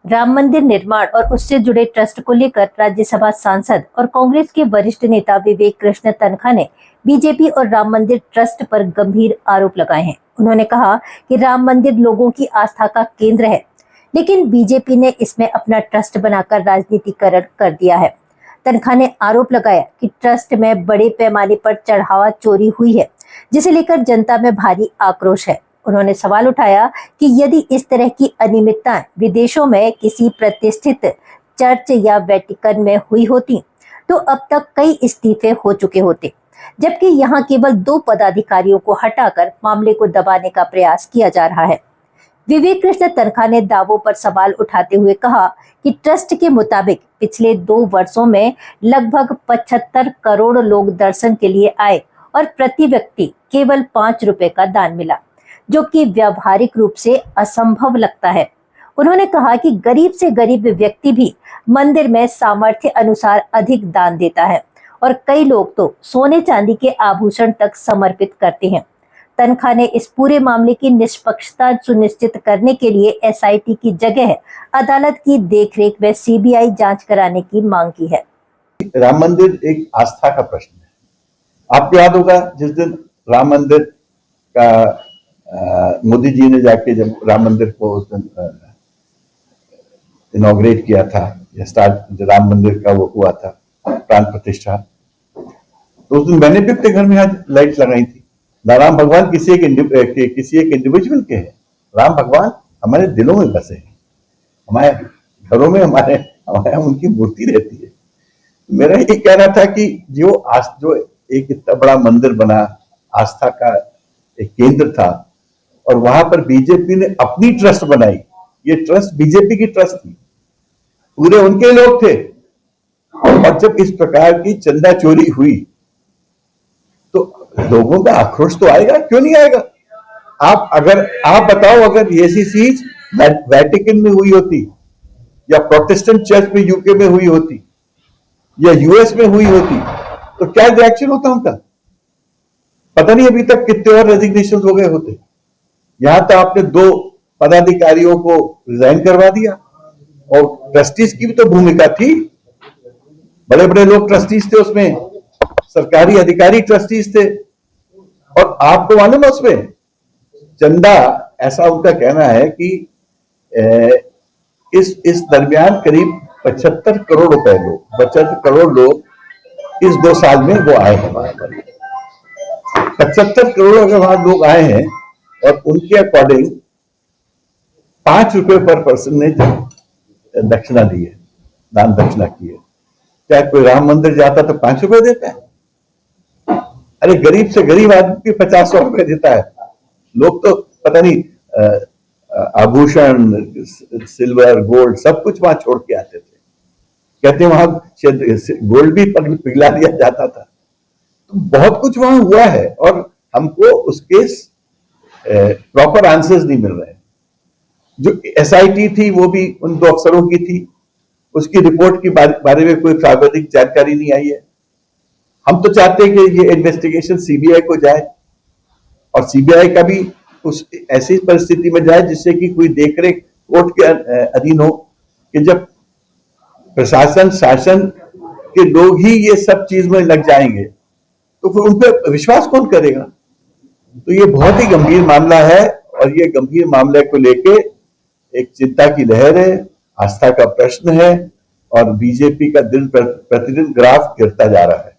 राम मंदिर निर्माण और उससे जुड़े ट्रस्ट को लेकर राज्यसभा सांसद और कांग्रेस के वरिष्ठ नेता विवेक कृष्ण तन्खा ने बीजेपी और राम मंदिर ट्रस्ट पर गंभीर आरोप लगाए हैं। उन्होंने कहा कि राम मंदिर लोगों की आस्था का केंद्र है, लेकिन बीजेपी ने इसमें अपना ट्रस्ट बनाकर राजनीतिकरण कर दिया है। तन्खा ने आरोप लगाया कि ट्रस्ट में बड़े पैमाने पर चढ़ावा चोरी हुई है, जिसे लेकर जनता में भारी आक्रोश है। उन्होंने सवाल उठाया कि यदि इस तरह की अनियमितताएं विदेशों में किसी प्रतिष्ठित चर्च या वेटिकन में हुई होती तो अब तक कई इस्तीफे हो चुके होते, जबकि यहाँ केवल 2 पदाधिकारियों को हटाकर मामले को दबाने का प्रयास किया जा रहा है। विवेक कृष्ण तन्खा ने दावों पर सवाल उठाते हुए कहा कि ट्रस्ट के मुताबिक पिछले 2 वर्षों में लगभग 75 करोड़ लोग दर्शन के लिए आए और प्रति व्यक्ति केवल 5 रुपए का दान मिला, जो कि व्यावहारिक रूप से असंभव लगता है। उन्होंने कहा कि गरीब से गरीब व्यक्ति भी मंदिर में सामर्थ्य अनुसार अधिक दान देता है और कई लोग तो सोने चांदी के आभूषण तक समर्पित करते हैं। तन्खा ने इस पूरे मामले की निष्पक्षता सुनिश्चित करने के लिए एसआईटी की जगह अदालत की देखरेख में सीबीआई जांच कराने की मांग की है। राम मंदिर एक आस्था का प्रश्न है। आपको याद होगा जिस दिन राम मंदिर का मोदी जी ने जाके जब राम मंदिर को उस दिन इनॉग्रेट किया था या स्टार्ट राम मंदिर का वो हुआ था प्राण प्रतिष्ठा, तो उस दिन मैंने भी अपने घर में आज लाइट लगाई थी। ना राम भगवान किसी एक इंडिविजुअल के हैं, राम भगवान हमारे दिलों में बसे हैं, हमारे घरों में हमारे उनकी मूर्ति रहती है। मेरा ये कहना था कि जो एक इतना बड़ा मंदिर बना, आस्था का एक केंद्र था, और वहां पर बीजेपी ने अपनी ट्रस्ट बनाई। ये ट्रस्ट बीजेपी की ट्रस्ट थी, पूरे उनके लोग थे, और जब इस प्रकार की चंदा चोरी हुई तो लोगों का आक्रोश तो आएगा, क्यों नहीं आएगा। आप बताओ, अगर ऐसी चीज वेटिकन में हुई होती या प्रोटेस्टेंट चर्च में यूके में हुई होती या यूएस में हुई होती तो क्या रिएक्शन होता उनका। पता नहीं अभी तक कितने और रेजिग्नेशन हो गए होते। यहां तो आपने 2 पदाधिकारियों को रिजाइन करवा दिया, और ट्रस्टीज की भी तो भूमिका थी, बड़े बड़े लोग ट्रस्टीज थे उसमें, सरकारी अधिकारी ट्रस्टीज थे, और आपको मालूम है उसमें चंदा, ऐसा उनका कहना है कि इस दरमियान करीब 75 करोड़ रुपए लोग 75 करोड़ लोग इस 2 साल में वो आए हैं वहां पर। 75 करोड़ अगर वहां लोग आए हैं और उनके अकॉर्डिंग 5 रुपए पर पर्सन ने दक्षिणा दी है, दान दक्षिणा की है। क्या कोई राम मंदिर जाता तो 5 रुपए देता है? अरे गरीब से गरीब आदमी 50-100 रुपए देता है। लोग तो पता नहीं आभूषण, सिल्वर, गोल्ड सब कुछ वहां छोड़ के आते थे। कहते हैं वहां गोल्ड भी पिघला दिया जाता था। तो बहुत कुछ वहां हुआ है, और हमको उसके प्रॉपर आंसर्स नहीं मिल रहे हैं। जो एसआईटी थी वो भी उन 2 अफसरों की थी, उसकी रिपोर्ट के बारे में कोई प्राविधिक जानकारी नहीं आई है। हम तो चाहते हैं कि ये इन्वेस्टिगेशन सीबीआई को जाए, और सीबीआई का भी उस ऐसी परिस्थिति में जाए जिससे कि कोई देखरेख कोर्ट के अधीन हो, कि जब प्रशासन शासन के लोग ही ये सब चीज में लग जाएंगे तो फिर उन पर विश्वास कौन करेगा। तो ये बहुत ही गंभीर मामला है, और ये गंभीर मामले को लेके एक चिंता की लहर है, आस्था का प्रश्न है, और बीजेपी का दिन प्रतिदिन ग्राफ गिरता जा रहा है।